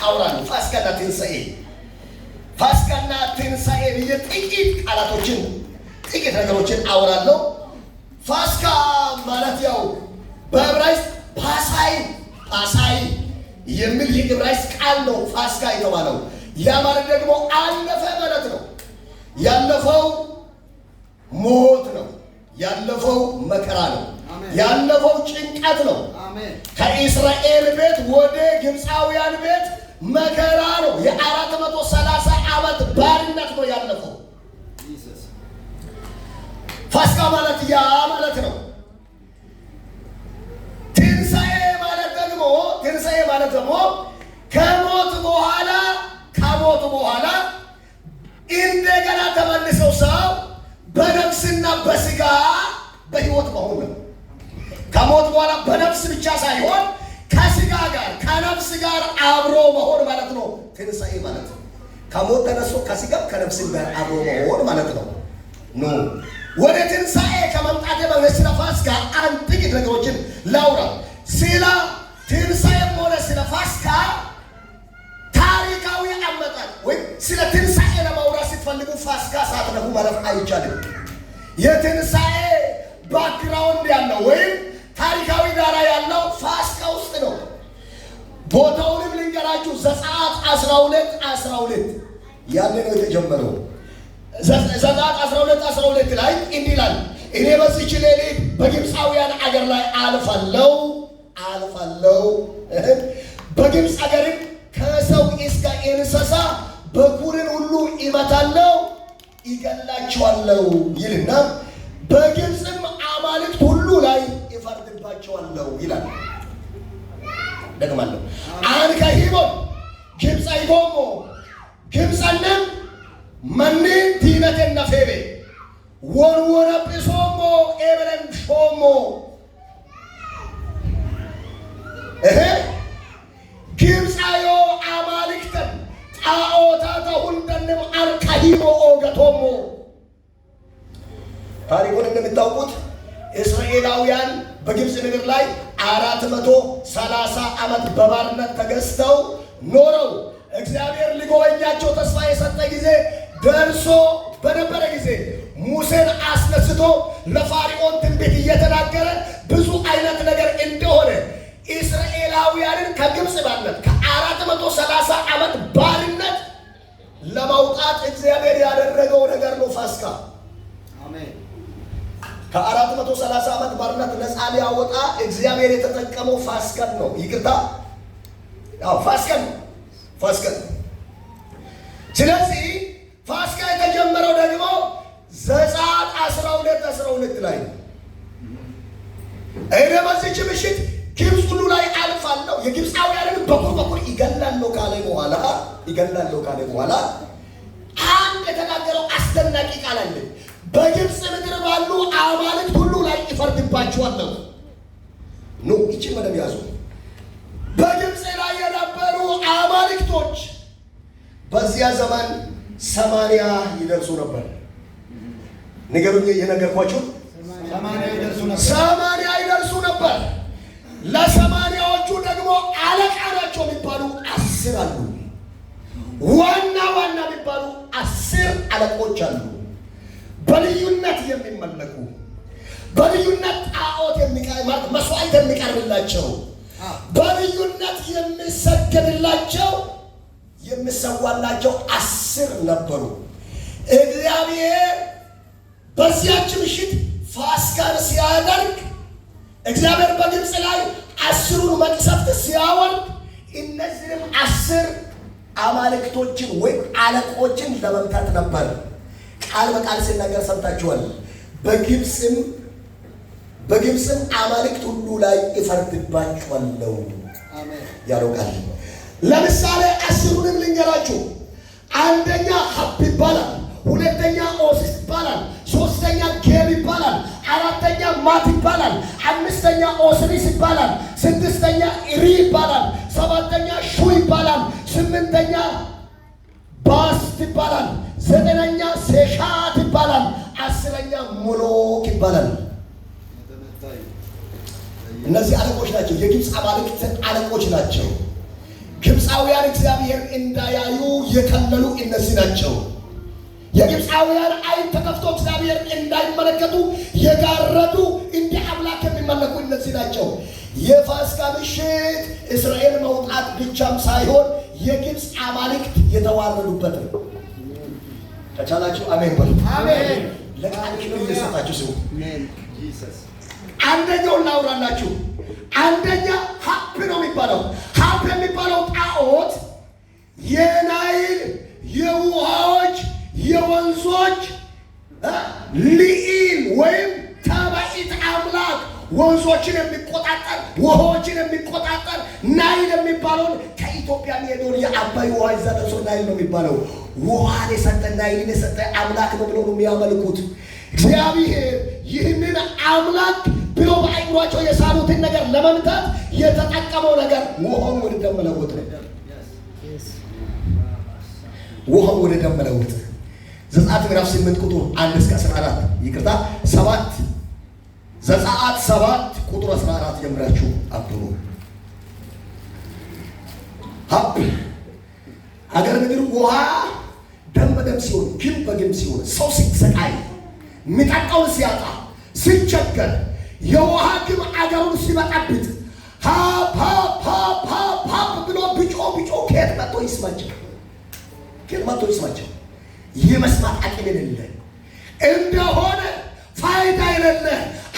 አውራለሁ። ፋሲካና ትንሣኤ ብዬ ጥቂት ቃላቶችን ጥቂት ነገሮችን አውራለሁ። ፋሲካ ማለት ያው በዕብራይስጥ ፓሳይ የሚል የዕብራይስጥ ቃል ነው ፋሲካ የተባለው። ያ ማለት ደግሞ አለፈ ማለት ነው። ያለፈው ሞት ነው። ያለፈው መከራ ነው። ያለፈው ጭንቀት ነው። ከእስራኤል ቤት ወደ ግብፃውያን ቤት መከራ ነው። የ430 ዓመት ባርነት ነው ያለፈው። ፋሲካ ማለት ያ ማለት ነው። ትንሣኤ ማለት ደግሞ ከሞት በኋላ እንደገና ተመልሰው ሰው በነፍስና በስጋ በሕይወት መሆን ነው። ከሞት በኋላ በነፍስ ብቻ ሳይሆን ከስጋ ጋር ከነፍስ ጋር አብሮ መሆን ማለት ነው። ትንሣኤ ማለት ነው ከሞት ተነስቶ ከስጋ ከነፍስ ጋር አብሮ መሆን ማለት ነው። ወደ ትንሣኤ ከመምጣቴ በፊት ስለ ፋሲካ አንድ ጥቂት ነገሮችን ላውራ። ስለ ትንሣኤም ሆነ ስለ ፋሲካ ታሪካዊ አመጣጥ ወይም ስለ ትንሣኤ ለማውራት ስትፈልጉ ፋሲካ ሳትነኩ ማለት አይቻልም። የትንሣኤ ባክግራውንድ ያለው ወይም ታሪካዊ ዳራ ያለው ፋሲካ ውስጥ ነው። ቦታውንም ልንገራችሁ። ዘጸአት 12 ያለ ነው የተጀመረው። ዘጸአት 12 ላይ እንዲህ ይላል፣ እኔ በዚህች ሌሊት በግብፃውያን አገር ላይ አልፋለሁ በግብፅ አገርም ከሰው እስከ እንስሳ በኩርን ሁሉ ይመታለሁ ይገላቸዋለሁ ይልና በግብፅም አማልክት ሁሉ ላይ ይፈርድባቸዋለሁ ይላል። ደግማለሁ። አንከሂቦን ግብፃይጎሞ ግብፀንም መንን ዲነቴና ፌቤ ወንወነ ጲሶሞ ኤብረን ሾሞ ግብፃዮ አማልክተን ጣዖታተ ሁንደንም አንከሂቦ ኦገቶሞ። ታሪኩን እንደምታውቁት እስራኤላውያን በግብፅ ምድር ላይ 430 ዓመት በባርነት ተገዝተው ኖረው እግዚአብሔር ሊጎበኛቸው ተስፋ የሰጠ ጊዜ ደርሶ በነበረ ጊዜ ሙሴን አስነስቶ ለፋርዖን ትንቢት እየተናገረ ብዙ አይነት ነገር እንደሆነ እስራኤላውያንን ከግብፅ ባርነት ከ430 ዓመት ባርነት ለማውጣት እግዚአብሔር ያደረገው ነገር ነው ፋሲካ። አሜን። ከ430 ዓመት ባርነት ነፃ ሊያወጣ እግዚአብሔር የተጠቀመው ፋሲካን ነው። ይቅርታ፣ ፋሲካን ነው። ስለዚህ ፋሲካ የተጀመረው ደግሞ ዘጸአት 12 ላይ ነው። እኔ በዚህች ምሽት ግብፅ ሁሉ ላይ አልፋለሁ የግብፃውያንን በኩር ይገላለሁ ካለ በኋላ አንድ የተናገረው አስደናቂ ቃል አለ። በግብፅ ምድር ባሉ አማልክት ሁሉ ላይ ይፈርድባቸዋለሁ። ይቺ መደብ ያዙ። በግብፅ ላይ የነበሩ አማልክቶች በዚያ ዘመን 80 ይደርሱ ነበር። ንገሩኝ፣ የነገርኳችሁ 80 ይደርሱ ነበር። ለ80ዎቹ ደግሞ አለቃ ናቸው የሚባሉ 10 አሉ። ዋና የሚባሉ 10 አለቆች አሉ። በልዩነት የሚመለኩ በልዩነት ጣዖት መስዋዕት የሚቀርብላቸው በልዩነት የሚሰገድላቸው የሚሰዋላቸው 10 ነበሩ። እግዚአብሔር በዚያች ምሽት ፋሲካን ሲያደርግ እግዚአብሔር በግብፅ ላይ 10ሩን መቅሰፍት ሲያወርድ እነዚህንም 10 አማልክቶችን ወይም አለቆችን ለመምታት ነበር። ቃል በቃል ሲናገር ሰምታችኋል። በግብፅም አማልክት ሁሉ ላይ እፈርድባቸዋለሁ ያለው ቃል። ለምሳሌ 10ሩንም ልንገራችሁ። አንደኛ ሀብ ይባላል፣ ሁለተኛ ኦሲስ ይባላል፣ ሶስተኛ ጌብ ይባላል፣ አራተኛ ማት ይባላል፣ አምስተኛ ኦስሪስ ይባላል፣ ስድስተኛ ኢሪ ይባላል፣ ሰባተኛ ሹ ይባላል፣ ስምንተኛ ባስት ይባላል፣ ዘጠነኛ ሴሻት ይባላል፣ 10ኛ ሞሎክ ይባላል። እነዚህ አለቆች ናቸው። የግብፅ አማልክት አለቆች ናቸው። ግብፃውያን እግዚአብሔር እንዳያዩ የከለሉ እነዚህ ናቸው። የግብፃውያን ዓይን ተከፍቶ እግዚአብሔር እንዳይመለከቱ የጋረዱ እንደ አምላክ የሚመለኩ እነዚህ ናቸው። የፋሲካ ምሽት እስራኤል መውጣት ብቻም ሳይሆን የግብፅ አማልክት የተዋረዱበት ነው። ከቻላችሁ አሜን በሉ። አሜን። ለቃል ክብር እየሰጣችሁ ሲሆን አንደኛውን ላውራላችሁ። አንደኛ ሀፕ ነው የሚባለው። ሀፕ የሚባለው ጣዖት የናይል የውሃዎች የወንዞች ልዒል ወይም ተባኢት አምላክ፣ ወንዞችን የሚቆጣጠር ውሃዎችን የሚቆጣጠር ናይል የሚባለውን ከኢትዮጵያ የሚሄደውን የአባይ ውሃ ይዛ ደርሶ ናይል ነው የሚባለው። ውሃን የሰጠ ናይልን የሰጠ አምላክ ነው ብሎ ነው የሚያመልኩት። እግዚአብሔር ይህንን አምላክ ብሎ በአይምሯቸው የሳሉትን ነገር ለመምታት የተጠቀመው ነገር ውሃውን ወደ ደም መለወጥ ነው። ውሃውን ወደ ደም መለወጥ። ዘጸአት ምዕራፍ 8 ቁጥር 1 እስከ 14 ይቅርታ 7 ዘጸአት 7 ቁጥር 14 ጀምራችሁ አብሩ። ሀብ አገር ምድር ውሃ ደም በደም ሲሆን፣ ግንብ በግንብ ሲሆን፣ ሰው ሲሰቃይ፣ የሚጠጣውን ሲያጣ፣ ሲቸገር፣ የውሃ ግም አገሩን ሲበጠብጥ ሀብ ሀብ ሀብ ሀብ ሀብ ብሎ ቢጮ ከየት መጥቶ ይስማቸው? ከየት መጥቶ ይስማቸው? የመስማት አቅም የሌለ እንደሆነ ፋይዳ የሌለ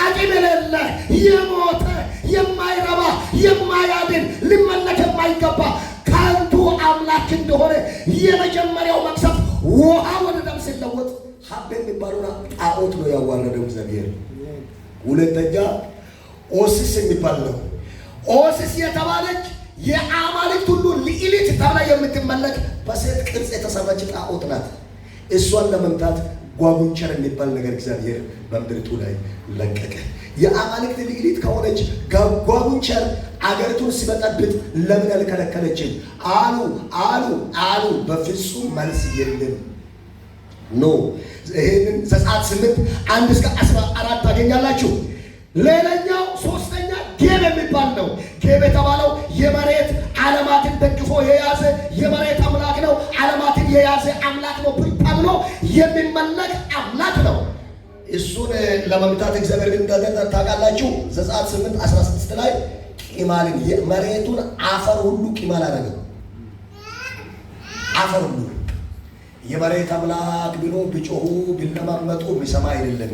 አቅም የሌለ የሞተ የማይረባ የማያድን ሊመለክ የማይገባ ከንቱ አምላክ እንደሆነ የመጀመሪያው መቅሰፍት ውሃ ወደ ደም ሲለወጥ ሀብ የሚባለው ጣዖት ነው ያዋረደው እግዚአብሔር። ሁለተኛ ኦሲስ የሚባል ነው። ኦሲስ የተባለች የአማልክት ሁሉ ልዕልት ተብላ የምትመለክ በሴት ቅርጽ የተሰራች ጣዖት ናት። እሷን ለመምታት ጓጉንቸር የሚባል ነገር እግዚአብሔር በምድሪቱ ላይ ለቀቀ። የአማልክት ልዕልት ከሆነች ጓጉንቸር አገሪቱን ሲበጠብጥ ለምን አልከለከለችም? አሉ በፍጹም መልስ የለም። ኖ ይህንን ዘጸአት 8 1 እስከ 14 ታገኛላችሁ። ሌላኛው ሶስተኛ ጌብ የሚባል ነው። ጌብ የተባለው የመሬት ዓለማትን ደግፎ የያዘ የመሬት አምላክ ነው። ዓለማትን የያዘ አምላክ ነው ተብሎ የሚመለክ አምላክ ነው። እሱን ለመምታት እግዚአብሔር ግን ታውቃላችሁ፣ ዘጸአት 8 16 ላይ ቂማልን የመሬቱን አፈር ሁሉ ቂማል አደረገ። አፈር ሁሉ የመሬት አምላክ ብሎ ቢጮሁ ቢለማመጡ የሚሰማ አይደለም።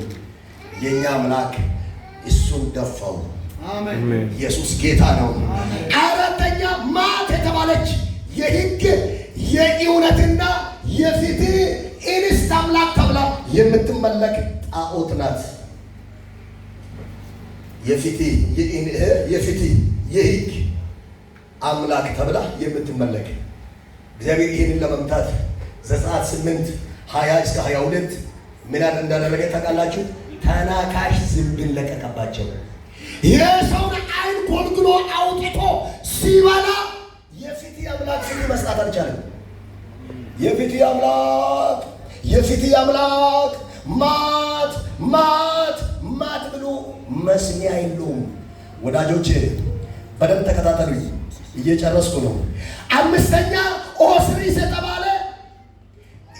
የኛ አምላክ እሱን ደፋው። አሜን። ኢየሱስ ጌታ ነው። አራተኛ ማት የተባለች የሕግ የእውነትና የፍትህ እንስት አምላክ ተብላ የምትመለክ ጣዖት ናት። የፍትህ የሕግ አምላክ ተብላ የምትመለክ እግዚአብሔር ይህንን ለመምታት ዘጸአት 8 20 እስከ 22 ምን እንዳደረገ ታውቃላችሁ? ተናካሽ ዝንብን ለቀቀባቸው። የሰውን ዓይን ጎልጉሎ አውጥቶ ሲበላ የፍትህ አምላክ ስም መስጣት አልቻለም። የፍትህ አምላክ ማት ብሎ መስሚያ የለውም። ወዳጆቼ በደንብ ተከታተሉ፣ እየጨረስኩ ነው። አምስተኛ ኦስሪስ የተባለ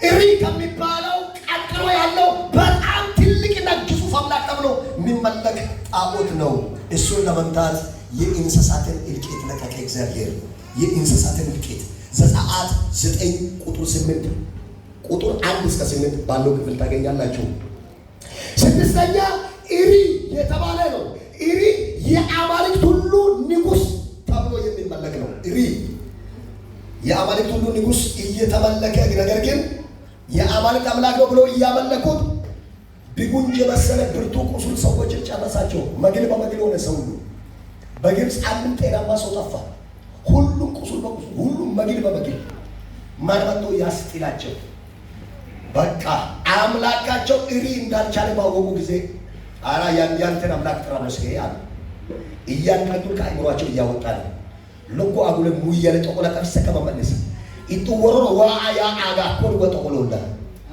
እሪ ከሚባለው ቀጥሎ ያለው በጣም ትልቅና ግዙፍ አምላክ ተብሎ የሚመለክ ጣዖት ነው። እሱን ለመምታት የእንስሳትን እልቂት ለቀቀ እግዚአብሔር። የእንስሳትን እልቂት ዘጸአት 9 ቁጥር 8 ቁጥር 1 እስከ 8 ባለው ክፍል ታገኛላችሁ። ስድስተኛ ኢሪ የተባለ ነው። ኢሪ የአማልክት ሁሉ ንጉሥ ተብሎ የሚመለክ ነው። ኢሪ የአማልክት ሁሉ ንጉሥ እየተመለከ ነገር ግን የአማልክት አምላክ ነው ብሎ እያመለኩት ቢጉንጅ የመሰለ ብርቱ ቁስል ሰዎችን ጨረሳቸው። መግል በመግል ሆነ ሰው ሁሉ። በግብፅ አንድም ጤናማ ሰው ጠፋ። ሁሉም ቁስል በቁስል፣ ሁሉም መግል በመግል። ማን መጥቶ ያስጥላቸው? በቃ አምላካቸው እሪ እንዳልቻለ ባወቁ ጊዜ አራ ያንተን አምላክ ጥራ ነው ሲሄ አለ። እያንዳንዱን ከአእምሯቸው እያወጣ ነው። ልጎ አጉለ ሙየለ ተቆላ ቀርሰ ከመመለስ ይጥወሮ ዋያ አጋ ኮል ወተቆሎላ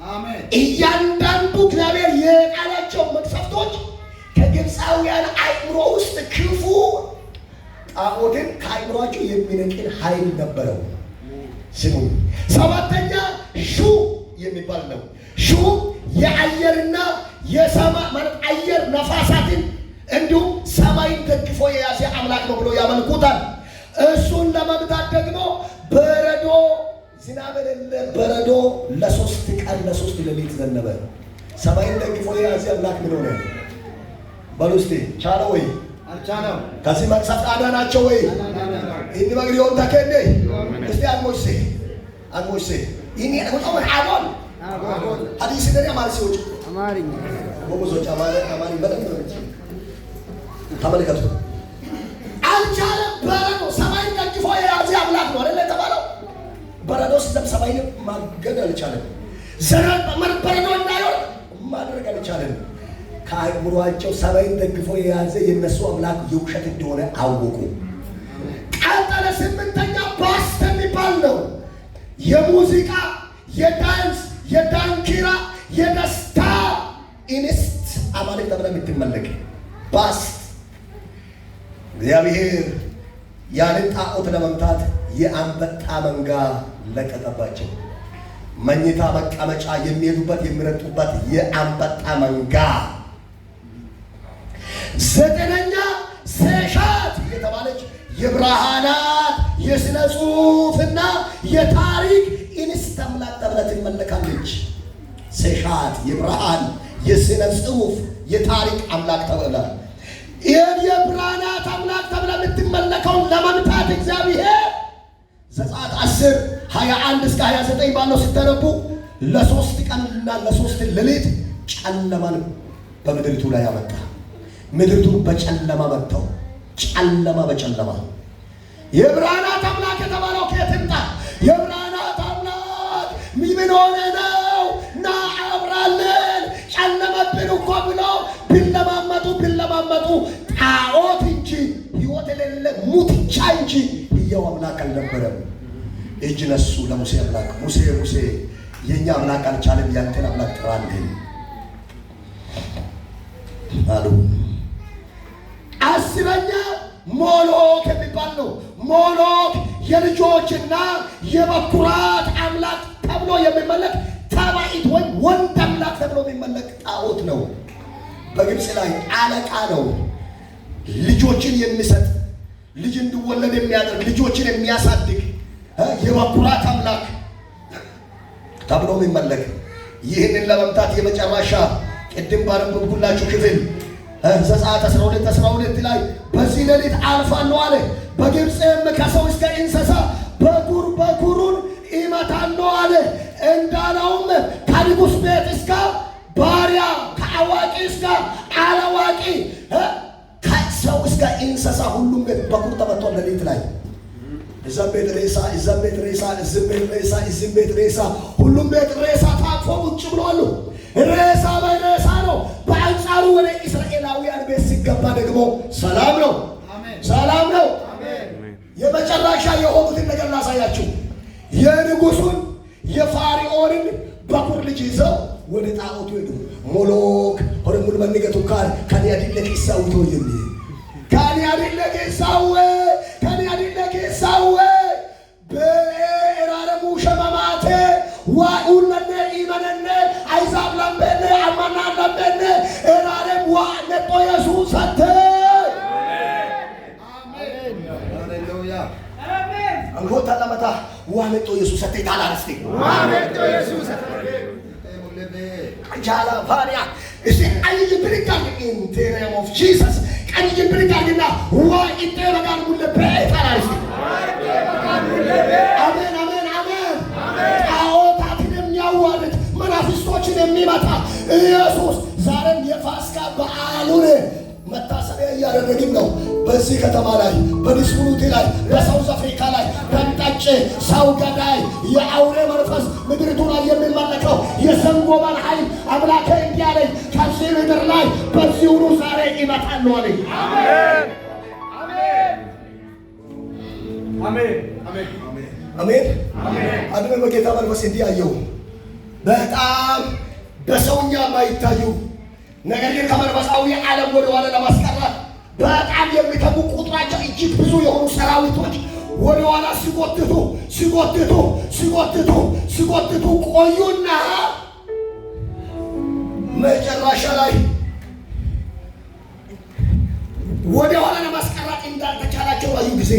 አሜን። እያንዳንዱ እግዚአብሔር የቃላቸው መቅሰፍቶች ከግብፃውያን አእምሮ ውስጥ ክፉ ጣዖትን ከአእምሯቸው የሚነቅል ኃይል ነበረው። ስሙ። ሰባተኛ ሹ የሚባል ነው። ሹ የአየርና የሰማይ ማለት አየር ነፋሳትን እንዲሁም ሰማይን ደግፎ የያዘ አምላክ ነው ብሎ ያመልኩታል። እሱን ለመምታት ደግሞ በረዶ ዝናብ የሌለ በረዶ ለ3 ቀን ለ3 ሌሊት ዘነበ። ሰማይን ደግፎ የያዘ አምላክ ምን ሆነ? በሉ እስቲ ቻለ ወይ አልቻለም? ከዚህ መቅሰፍት አዳናቸው ወይ? ኢኒ መግሪዮን ተከንደ እስቲ አልሞሽ ኢኒ ወጣው አዶን ሐዲስ ደሪያ ማርሲዎች አማርኛ ወሙዞች አማርኛ በደንብ ነው ተመልከቱ። አልቻለም። በረዶ ሰማይን ደግፎ የያዘ አምላክ ነው አይደል የተባለው? በረዶ ሲዘንብ ሰማይን ማገድ አልቻለም። በረዶ እንዳይወርድ ማድረግ አልቻለም። ከአእምሯቸው ሰማይን ደግፎ የያዘ የነሱ አምላክ የውሸት እንደሆነ አወቁ። ቀጠለ። 8ኛ ባስት የሚባል ነው። የሙዚቃ፣ የዳንስ፣ የዳንኪራ፣ የደስታ ኢንስት አማልክት ተብላ የምትመለክ ባስት። እግዚአብሔር ያንን ጣዖት ለመምታት የአንበጣ መንጋ ለቀቀባቸው። መኝታ መቀመጫ የሚሄዱበት የሚረጡበት የአንበጣ መንጋ። 9ኛ ሴሻት የተባለች የብርሃናት የሥነ ጽሑፍና የታሪክ ኢንስት አምላክ ተብላ ትመለካለች። ሴሻት የብርሃን የሥነ ጽሑፍ የታሪክ አምላክ ተብላ ይህን የብርሃናት አምላክ ተብላ የምትመለከውን ለመምታት እግዚአብሔር ዘጸአት 10:21 እስከ 29 ባለው ሲተነቡ ለ3 ቀንና ለ3 ሌሊት ጨለማን በምድሪቱ ላይ ያመጣ። ምድሪቱን በጨለማ መታው። ጨለማ በጨለማ። የብርሃናት አምላክ የተባለው ከየት ይምጣ? የብርሃናት አምላክ ምን ሆነ ነው? ና አብራለን ጨለመብን እኮ ብለው ቢለማመጡ ጣዖት እንጂ ሕይወት የሌለ ሙትቻ እንጂ ሕያው አምላክ አልነበረም። እጅ ነሱ ለሙሴ አምላክ። ሙሴ የኛ አምላክ አልቻለም፣ ያንተን አምላክ ጥራልን አሉ። 10ኛ ሞሎክ የሚባል ነው። ሞሎክ የልጆችና የበኩራት አምላክ ተብሎ የሚመለክ ተባኢት ወይም ወንድ አምላክ ተብሎ የሚመለክ ጣዖት ነው። በግብፅ ላይ አለቃ ነው። ልጆችን የሚሰጥ ልጅ እንዲወለድ የሚያደርግ ልጆችን የሚያሳድግ የበኩራት አምላክ ተብሎ የሚመለክ። ይህንን ለመምታት የመጨረሻ ቅድም ባነበብኩላችሁ ክፍል ዘጸአት 12:12 ላይ በዚህ ሌሊት አልፋለሁ አለ። በግብፅም ከሰው እስከ እንስሳ በኩሩን ይመታለሁ አለ። እንዳለውም ከንጉሥ ቤት እስከ ባሪያ፣ ከአዋቂ እስከ አላዋቂ፣ ከሰው እስከ እንስሳ ሁሉም ቤት በኩር ተመቷል። ሌሊት ላይ እዛም ቤት ሬሳ፣ እዛም ቤት ሬሳ፣ እዚህም ቤት ሬሳ፣ እዚህም ቤት ሬሳ፣ ሁሉም ቤት ሬሳ ታቅፎ ቁጭ ብሏል። ሬሳ በሬሳ ነው። በአንጻሩ ወደ እስራኤላውያን ቤት ሲገባ ደግሞ ሰላም ነው፣ ሰላም ነው። የመጨረሻ የሆኑትን ነገር ላሳያችሁ። የንጉሱን የፋሪኦንን በኩር ልጅ ይዘው ወደ ጣዖቱ ሄዱ። ሞሎክ ሆነ ሙሉ መንገቱ ካር ካኒ አዲለክ ይሳውቶ ይሚ ካኒ አዲለክ ይሳው በኤራረሙ ሸማማቴ ዋኡለነ ኢመነነ አይዛብ ለምበነ አማና ለምበነ ኤራረም ዋነጦ ኢየሱስ አተ አሜን ሃሌሉያ አሜን አንጎታ ለመታ ዋነጦ ኢየሱስ አተ ታላርስቲ ዋነጦ ኢየሱስ አተ ጃላ ፋሪያ እሺ አይይ ብሪካል ኢን ዘ ኔም ኦፍ ጂሰስ ቀንይ ብሪካልና ዋ ኢቴራጋር ሙለ በታላርስቲ አሜን አሜን አሜን ጣዖታትን የሚያዋርድ መናፍስቶችን የሚመታ ኢየሱስ ዛሬም የፋሲካ በዓሉን መታሰቢያ እያደረግን ነው። በዚህ ከተማ ላይ በዲስሙኑቲ ላይ በሳውዝ አፍሪካ ላይ ደምጣጭ ሰው ገዳይ የአውሬ መንፈስ ምድሪቱ ላይ የሚመለከው የሰንጎባን ኃይል አምላኬ እንዲህ አለኝ ከዚህ ምድር ላይ በዚሁኑ ዛሬ ይመጣሉ አለኝ። አሜን አሜን አሜን አሜን አሜን። አንድ በጌታ መንፈስ እንዲህ አየሁ። በጣም በሰውኛ ማይታዩ ነገር ግን ከመንፈሳዊ ዓለም ወደ ኋላ ለማስቀረት በጣም የሚተሙ ቁጥራቸው እጅግ ብዙ የሆኑ ሰራዊቶች ወደ ኋላ ሲጎትቱ ቆዩና መጨረሻ ላይ ወደ ኋላ ለማስቀረት እንዳልተቻላቸው ባዩ ጊዜ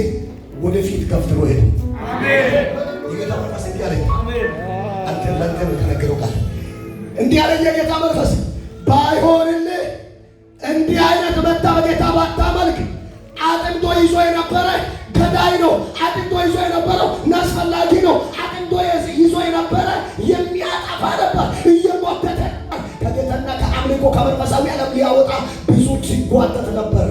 ወደፊት ገፍትሮ ሄዱ። የጌታ መንፈስ እንዲህ አለኝ፣ አንተ ለአንተ የተነገረው ቃል እንዲህ አለኝ። የጌታ መንፈስ ባይሆንልህ እንዲህ አይነት መታ በጌታ ባታመልክ አጥንቶ ይዞ የነበረ ገዳይ ነው። አጥንቶ ይዞ የነበረው አስፈላጊ ነው። አጥንቶ ይዞ የነበረ የሚያጠፋ ነበር። እየሞተተ ከጌታና ከአምልኮ ከመንፈሳዊ ዓለም ሊያወጣ ብዙ ሲጓተት ነበር።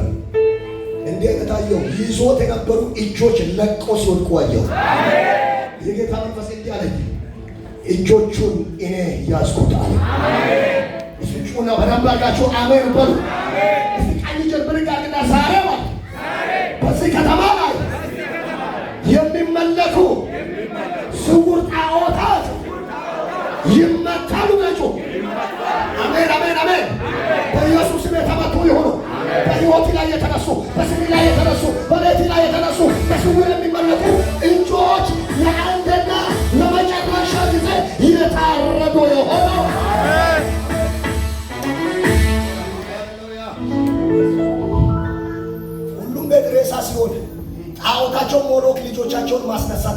እንዴት ታየው? ይዞት የነበሩ እጆች ለቆ ሲወድቁ አየሁ። የጌታ መንፈስ እንዲህ አለኝ፣ እጆቹን እኔ ያዝኩት አለ። እሱና በደንብ አድርጋችሁ አሜን በሉ። እስቲ ቀኝ እጅን ብድግ አድርግና ዛሬ ማለት በዚህ ከተማ ላይ የሚመለኩ ስውር ጣዖታት ይመታሉ። ነጩ አሜን አሜን አሜን። በኢየሱስ ስም የተመቱ ይሁኑ። በሕይወት ላይ የተነሱ፣ በስሜ ላይ የተነሱ፣ በቤት ላይ የተነሱ በስውር የሚመለኩ እጆች ለአንድና ለመጨረሻ ጊዜ የታረዱ የሆነው ሁሉም ቤት ሬሳ ሲሆን ጣዖታቸው ሞሎክ ልጆቻቸውን ማስነሳት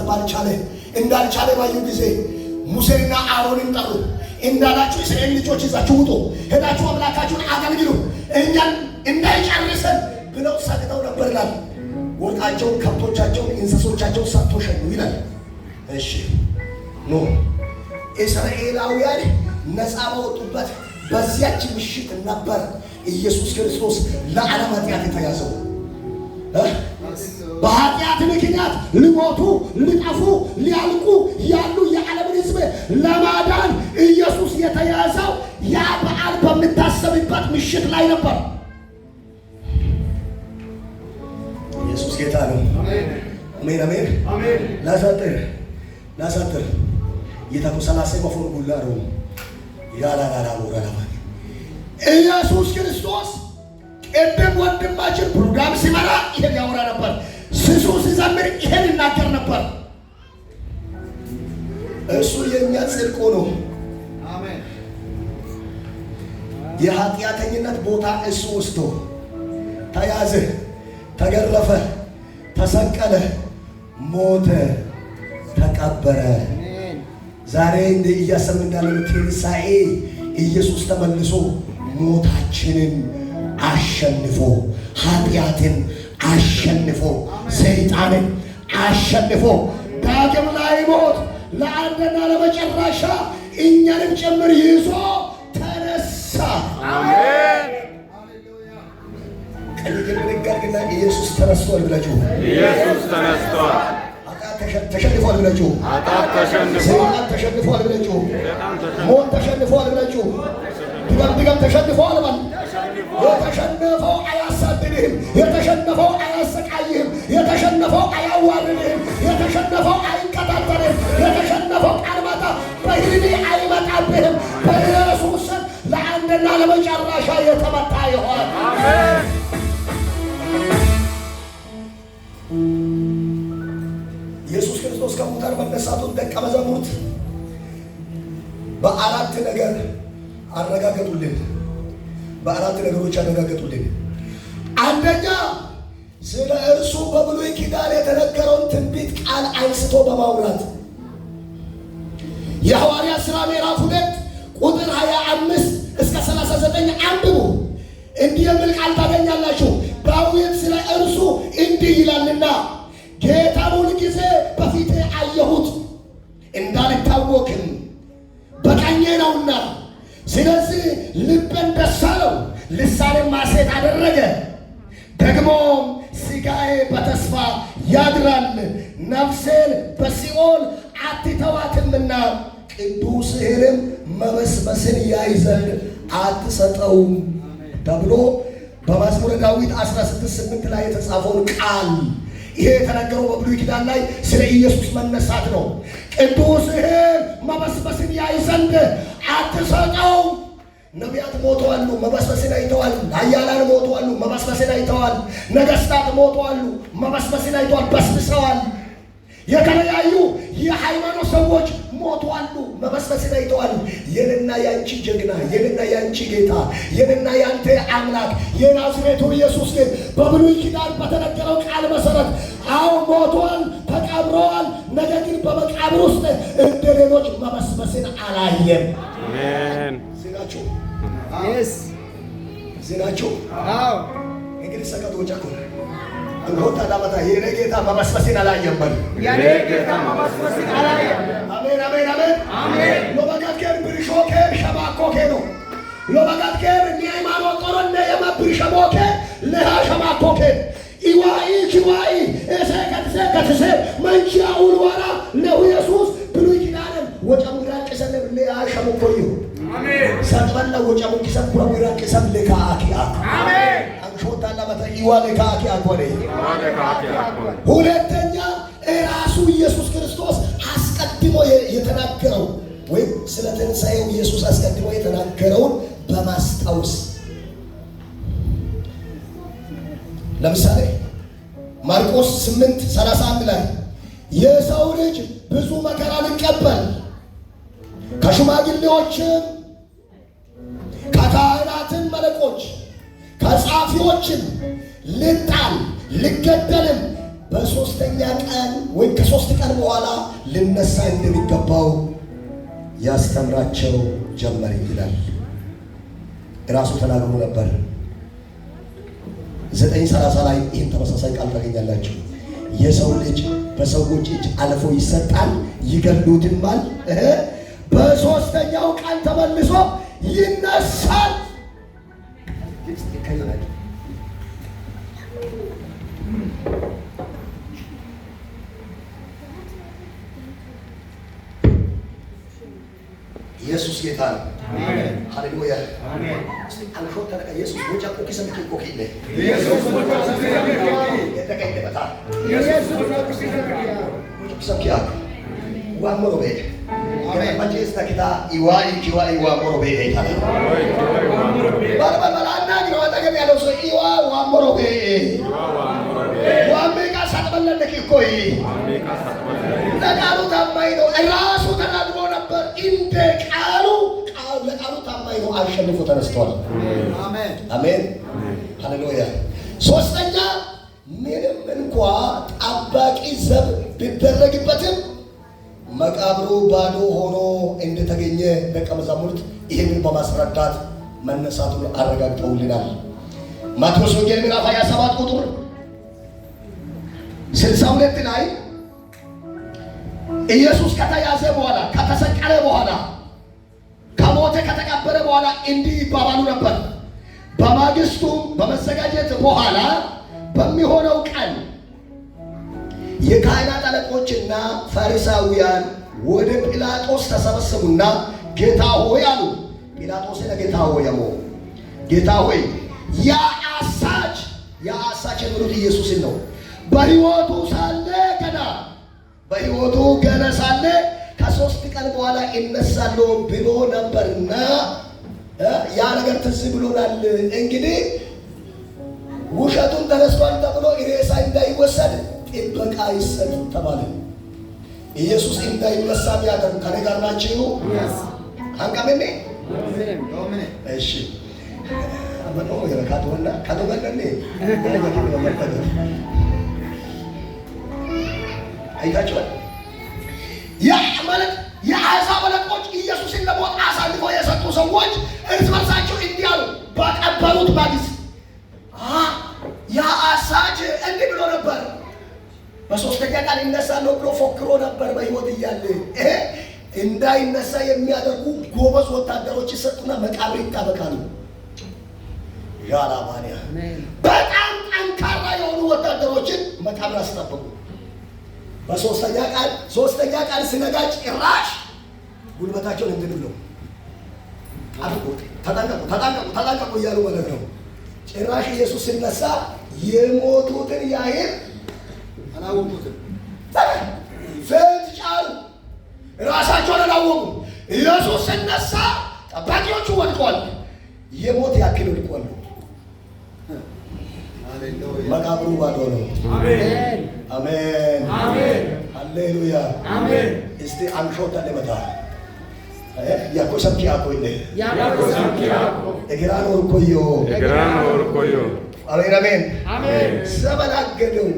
እንዳልቻለ ባዩ ጊዜ ሙሴና አሮንን ጠሩ። እንዳላችሁ የእስራኤል ልጆች ይዛችሁ ውጡ፣ ሄዳችሁ አምላካችሁን አገልግሉ፣ እኛን እንዳይጨርሰን ብለው ሰግተው ነበር ይላል። ወርቃቸውን፣ ከብቶቻቸውን፣ እንስሶቻቸውን ሰጥቶ ሸኙ ይላል። እሺ ኖ እስራኤላውያን ነፃ በወጡበት በዚያች ምሽት ነበር ኢየሱስ ክርስቶስ ለዓለም ኃጢአት የተያዘው። በኃጢአት ምክንያት ሊሞቱ ሊጠፉ ሊያልቁ ያሉ የዓለምን ሕዝብ ለማዳን ኢየሱስ የተያዘው ያ በዓል በምታሰብበት ምሽት ላይ ነበር። ኢየሱስ ጌታ ነው። አሜን አሜን አሜን። ላሳጥር ይታኩ ሰላሴ በፎር ጉላሩ ያላላላ ወራላማ ኢየሱስ ክርስቶስ ቅድም ወንድማችን ፕሮግራም ሲመራ ይሄን ያወራ ነበር። ስሱ ሲዘምር ይሄን ይናገር ነበር። እሱ የኛ ጽድቅ ነው። አሜን። የኃጢአተኝነት ቦታ እሱ ወስዶ ተያዘ፣ ተገረፈ፣ ተሰቀለ፣ ሞተ፣ ተቀበረ። ዛሬ እንደ እያሰብን እንዳለው ትንሣኤ ኢየሱስ ተመልሶ ሞታችንን አሸንፎ ኃጢአትን አሸንፎ ሰይጣንን አሸንፎ ዳግም ላይ ሞት ለአንድና ለመጨረሻ እኛንም ጭምር ይዞ ተነሳ። አሜን። ቀልግን ንገርግና ኢየሱስ ተነስቷል ብላችሁ ኢየሱስ ተነስቷል፣ ተሸንፏል ብላችሁ ሰይጣን ተሸንፏል ብላችሁ ሞት ተሸንፏል ብላችሁ ድገም ተሸንፏል ማለት የተሸነፈው አያሳድድህም፣ የተሸነፈው አያሰቃይህም፣ የተሸነፈው አያዋርድህም፣ የተሸነፈው አይንቀጣጠልህም፣ የተሸነፈው ቃል ማታ በህልሜ አይመጣብህም። በኢየሱስ ስም ለአንድና ለመጨረሻ የተመታ ይሆን። አሜን። ኢየሱስ ክርስቶስ ከሙታን መነሳቱን ደቀ መዛሙርት በአራት ነገር አረጋገጡልን። በአራት ነገሮች አረጋገጡልን። አንደኛ ስለ እርሱ በብሉይ ኪዳን የተነገረውን ትንቢት ቃል አንስቶ በማውራት የሐዋርያት ሥራ ምዕራፍ 2 ቁጥር 25 እስከ 39 አንብቡ። እንዲህ የሚል ቃል ታገኛላችሁ። ዳዊት ስለ እርሱ እንዲህ ይላልና ጌታን ሁልጊዜ በፊቴ አየሁት፣ እንዳልታወክም በቀኜ ነውና፣ ስለዚህ ልቤን ደስ አለው፣ ልሳኔም ሐሤት አደረገ። ደግሞ ሥጋዬ በተስፋ ያድራል፣ ነፍሴን በሲኦል አትተዋትምና ቅዱስህንም መበስበስን ያይ ዘንድ አትሰጠውም ተብሎ በመዝሙረ ዳዊት 16:8 ላይ የተጻፈውን ቃል ይሄ የተነገረው በብሉይ ኪዳን ላይ ስለ ኢየሱስ መነሳት ነው። ቅዱስህን መበስበስን ያይ ዘንድ አትሰጠው፣ ነቢያት ሞተዋል፣ መበስበስን አይተዋል። ኃያላን ሞተዋል፣ መበስበስን አይተዋል። ነገስታት ሞተዋል፣ መበስበስን አይተዋል፣ በስብሰዋል። የተለያዩ የሃይማኖት ሰዎች ሞተዋል፣ መበስበስን አይተዋል። የኔና ያንቺ ጀግና፣ የኔና ያንቺ ጌታ፣ የኔና ያንተ አምላክ የናዝሬቱ ኢየሱስ ግን በብሉይ ኪዳን በተነገረው ቃል መሰረት አዎ ሞተዋል፣ ተቀብረዋል። ነገር ግን በመቃብር ውስጥ እንደ ሌሎች መበስበስን አላየም። አሜን። ዜናችሁ ዜናችሁ እንግዲህ ሰቀጥ ወጫኩ እንሆታ ዳመታ የኔ ጌታ መበስበስን አላየም። የኔ ጌታ መበስበስን አላየም። አሜን አሜን አሜን አሜን። ሎባጋከር ብርሾከ ሸባኮከ ነው ሎባጋከር ኒያማኖ ቆሮነ የማብርሸሞከ ለሃ ሸባኮከ ኢዋኢ ኪዋኢ እሰከትሰ መንቺያ ኡልዋራ ነው ኢየሱስ ብሉይ ኪዳንም ወጨሙራ ቀሰለም ለሃ ሸሞኮዩ አሜን። ሰጥበላ ወጨሙ ኪሰኩራ ወራ ቀሰም ለካአኪያ አሜን። አንሾታ ለማታ ኢዋለ ካአኪያ ቆሬ ኢዋለ ካአኪያ ቆሬ ሁለተኛ ራሱ ኢየሱስ ክርስቶስ አስቀድሞ የተናገረው ወይም ስለ ትንሣኤው ኢየሱስ አስቀድሞ የተናገረውን በማስታወስ ለምሳሌ ማርቆስ 8:31 ላይ የሰው ልጅ ብዙ መከራ ሊቀበል ከሽማግሌዎችም ከካህናትም መለቆች ከጻፊዎችም ልጣል ልገደልም በሶስተኛ ቀን ወይም ከሶስት ቀን በኋላ ልነሳ እንደሚገባው ያስተምራቸው ጀመር ይላል። ራሱ ተናግሮ ነበር። 9:30 ላይ ይህን ተመሳሳይ ቃል ታገኛላችሁ። የሰው ልጅ በሰዎች እጅ አልፎ ይሰጣል፣ ይገሉትማል፣ በሶስተኛው ቀን ተመልሶ ይነሳል። ኢየሱስ ጌታ ነው። አሜን ሃሌሉያ አሜን። አልፎ ተነቀ ኢየሱስ ወጫ ኮኪ ሰምኪ ኮኪለ ኢየሱስ ወጫ ሰምኪ የተቀየለ በታ ኢየሱስ ወጫ ኮኪ ሰምኪ ዋሞሮ ቤት አሜን። ማጀስ ተኪታ ኢዋይ ኪዋይ ዋሞሮ ቤት አይታለ ባላና ነው አጠገብ ያለው ሰው ኢዋ ዋሞሮ ቤት ዋሜጋ ሳጥበለልክ ኮይ ዋሜጋ ሳጥበለልክ ለቃሉ ታማኝ ነው። ራሱ ተናግሮ ነበር። እንደ ቃሉ ለቃሉ ታማኝ ነው። አሸንፎ ተነስቷል። አሜን አሜን ሃሌሉያ። ሶስተኛ ምንም እንኳ ጠባቂ ዘብ ቢደረግበትም መቃብሩ ባዶ ሆኖ እንደተገኘ ደቀ መዛሙርት ይህንን በማስረዳት መነሳቱን አረጋግጠውልናል። ማቴዎስ ወንጌል ምዕራፍ 27 ቁጥር 62 ላይ ኢየሱስ ከተያዘ በኋላ ከተሰቀለ በኋላ ከሞተ ከተቀበረ በኋላ እንዲህ ይባባሉ ነበር። በማግስቱ በመዘጋጀት በኋላ በሚሆነው ቀን የካህናት አለቆችና ፈሪሳውያን ወደ ጲላጦስ ተሰበሰቡና ጌታ ሆይ አሉ። ጲላጦስ ለጌታ ሆይ ያሞ ጌታ ሆይ የአሳች የሚሉት ኢየሱስን ነው። በሕይወቱ ገና ሳለ ከሶስት ቀን በኋላ ይነሳለሁ ብሎ ነበርና ያ ነገር ትዝ ብሎናል። እንግዲህ ውሸቱን ተነስቷል ተብሎ ሬሳ እንዳይወሰድ ጥበቃ ይሰጥ ተባለ። ኢየሱስ እንዳይነሳ ያደረጉ ከኔ ጋር ናችሁ? አንቀመኔ እሺ አመኖ የረካቶና ካዶበለኔ አይታችኋል። የአሕዛብ አለቆች ኢየሱስን ለሞት አሳልፈው የሰጡ ሰዎች እርስ በርሳቸው እንዲህ አሉ። በቀበሉት ማግስት ያ አሳች እንዲህ ብሎ ነበር፣ በሶስተኛ ቀን ይነሳለሁ ብሎ ፎክሮ ነበር በሕይወት እያለ። እንዳይነሳ የሚያደርጉ ጎበዝ ወታደሮች ይሰጡና መቃብር ይጣበቃሉ። ያላማንያ በጣም ጠንካራ የሆኑ ወታደሮችን መቃብር አስጠበቁ። ሶስተኛ ቀን ሲነጋ ጭራሽ ጉልበታቸውን እንትን ብለው ተጠንቀቁ እያሉ ማለት ነው። ጭራሽ ኢየሱስ ሲነሳ የሞቱትን ያህል አላወቁትም። ፍንጭ ጫሉ፣ ራሳቸውን አላወቁም። ኢየሱስ ሲነሳ ጠባቂዎቹ ወድቀዋል። የሞት ያክል ወድቋል። መቃብሩ ባዶ ነው። አሜን አሜን አሜን ሃሌሉያ አሜን። እስቲ አንሾታ ለመታ ያኮሰምኪ አቆይለ ያኮሰምኪያኮ እግራን ወርኮዮ እግራን ወርኮዮ አሜን አሜን አሜን። ዘመናገደው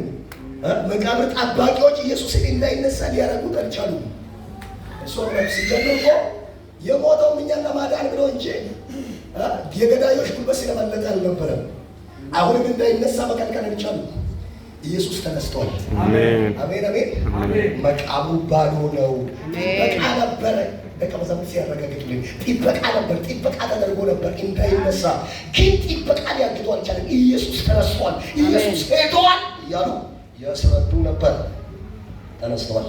መቃብር ጠባቂዎች ኢየሱስን እንዳይነሳ ሊያረጉት አልቻሉም። እሱ ነፍስ ጀምሮ የሞተው እኛን ለማዳን ብሎ እንጂ የገዳዮች ጉልበት ስለመለጠ አልነበረም። አሁንም እንዳይነሳ መከልከል አልቻሉም። ኢየሱስ ተነስቷል። አሜን አሜን አሜን አሜን። መቃብሩ ባዶ ነው። ጥበቃ ነበረ። ደቀ መዛሙርት ሲያረጋግጡልኝ ጥበቃ ነበር። ጥበቃ ተደርጎ ነበር እንዳይነሳ፣ ግን ጥበቃ ሊያግዱ አልቻለም። ኢየሱስ ተነስቷል፣ ኢየሱስ ሄዷል እያሉ ያስረዱ ነበር። ተነስቷል።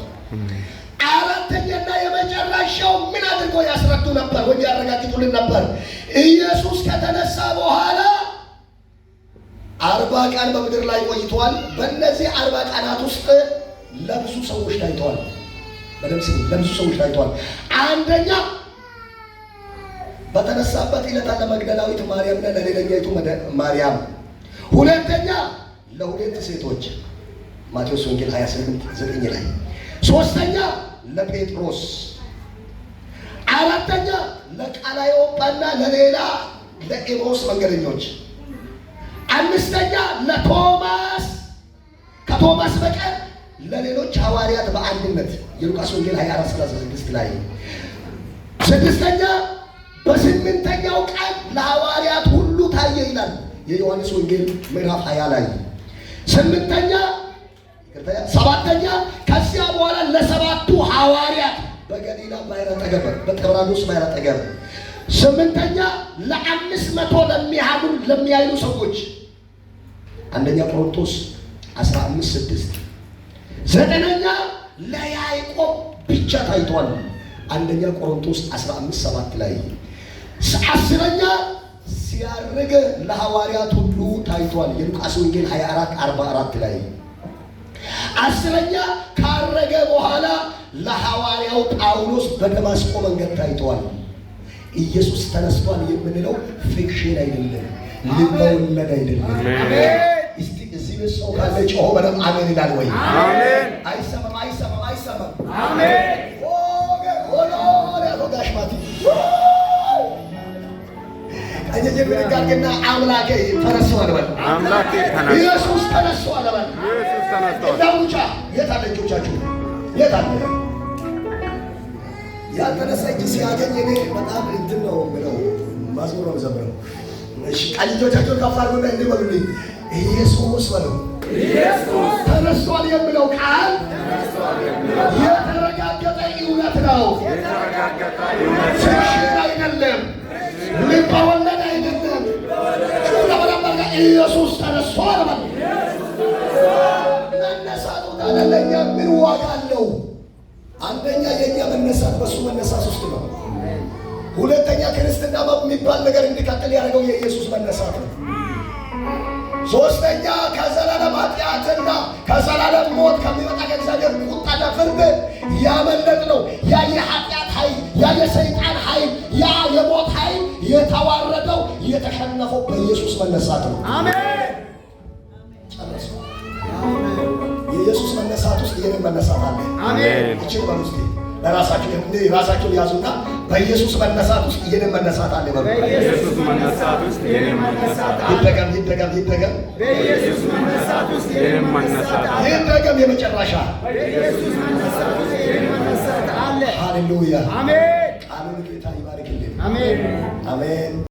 አራተኛና የመጨረሻው ምን አድርጎ ያስረዱ ነበር ወይ ያረጋግጡልን ነበር? ኢየሱስ ከተነሳ በኋላ 40 ቀን በምድር ላይ ቆይቷል። በእነዚህ 40 ቀናት ውስጥ ለብዙ ሰዎች ታይቷል። ለብዙ ሰዎች ታይቷል። አንደኛ በተነሳበት ዕለት ለመግደላዊት ማርያምና ለሌላኛይቱ ማርያም፣ ሁለተኛ ለሁለት ሴቶች ማቴዎስ ወንጌል 28:9 ላይ፣ ሶስተኛ ለጴጥሮስ፣ አራተኛ ለቀላዮጳና ለሌላ ለኤማሁስ መንገደኞች፣ አምስተኛ ለቶማስ፣ ከቶማስ በቀር ለሌሎች ሐዋርያት በአንድነት የሉቃስ ወንጌል 24:36 ላይ፣ ስድስተኛ በስምንተኛው ቀን ለሐዋርያት ሁሉ ታየ ይላል የዮሐንስ ወንጌል ምዕራፍ 20 ላይ፣ ሰባተኛ ከዚያ በኋላ ለሰባቱ ሐዋርያት በገሊላ ባሕር አጠገብ በጥብርያዶስ ባሕር አጠገብ፣ ስምንተኛ ለ500 ለሚያህሉ ሰዎች አንደኛ ቆሮንቶስ 15:6፣ ዘጠነኛ ለያዕቆብ ብቻ ታይቷል አንደኛ ቆሮንቶስ 15:7 ላይ፣ አስረኛ ሲያርግ ለሐዋርያት ሁሉ ታይቷል የሉቃስ ወንጌል 24:44 ላይ፣ አስረኛ ካረገ በኋላ ለሐዋርያው ጳውሎስ በደማስቆ መንገድ ታይቷል። ኢየሱስ ተነስቷል የምንለው ፊክሽን አይደለም፣ ልበወለድ አይደለም። እስቲ እዚህ ሰው ካለ ጮሆ በደምብ አሜን ይላል ወይ? አሜን። አይሰማም አይሰማም አይሰማም። አሜን። ጋሽማቲ ቀኝጀብርጋርግና አምላኬ ተነስቷል በል። አምላኬ ተነስቷል። ኢየሱስ ተነስቷል በል። ኢየሱስ ተነስቷል። ዳውቻ የት አለ? እጆቻችሁ የት አለ? ያልተነሳ እጅ ሲያገኝ እኔ በጣም እንትን ነው የምለው፣ ማዝሙር ነው የምዘምረው። እሺ ቀኝ እጆቻችሁን ከፍ አድርጉና እንዲህ በሉልኝ፣ ኢየሱስ በሉ። ኢየሱስ ተነስቷል የሚለው ቃል የተረጋገጠ እውነት ነው። ፊክሽን አይደለም፣ ልብ ወለድ አይደለም። ለበለበለ ኢየሱስ ተነስቷል በል። መነሳቱ ታዲያ ለእኛ ምን ዋጋ አለው? አንደኛ የእኛ መነሳት በእሱ መነሳት ውስጥ ነው። ሁለተኛ ክርስትና የሚባል ነገር እንዲቀጥል ያደረገው የኢየሱስ መነሳት ነው። ሶስተኛ ከዘላለም ኃጢአትና ከዘላለም ሞት ከሚመጣ ከእግዚአብሔር ቁጣና ፍርድ ያመለጥ ነው። ያ የኃጢአት ኃይል፣ ያ የሰይጣን ኃይል፣ ያ የሞት ኃይል የተዋረደው የተሸነፈው በኢየሱስ መነሳት ነው። አሜን። ጨረሱ። የኢየሱስ መነሳት ውስጥ የኔን መነሳት አለ። አሜን። እቺን በሉ እስኪ ራሳችሁን ያዙና በኢየሱስ መነሳት ውስጥ የኔን መነሳት አለ በሉ። በኢየሱስ መነሳት ውስጥ የኔ መነሳት አለ። ይደገም። በኢየሱስ መነሳት ውስጥ የኔ መነሳት አለ። ይደገም። የመጨረሻ በኢየሱስ መነሳት ውስጥ የኔ መነሳት አለ። ሃሌሉያ። አሜን። ቃሉን ጌታ ይባርክልን። አሜን። አሜን።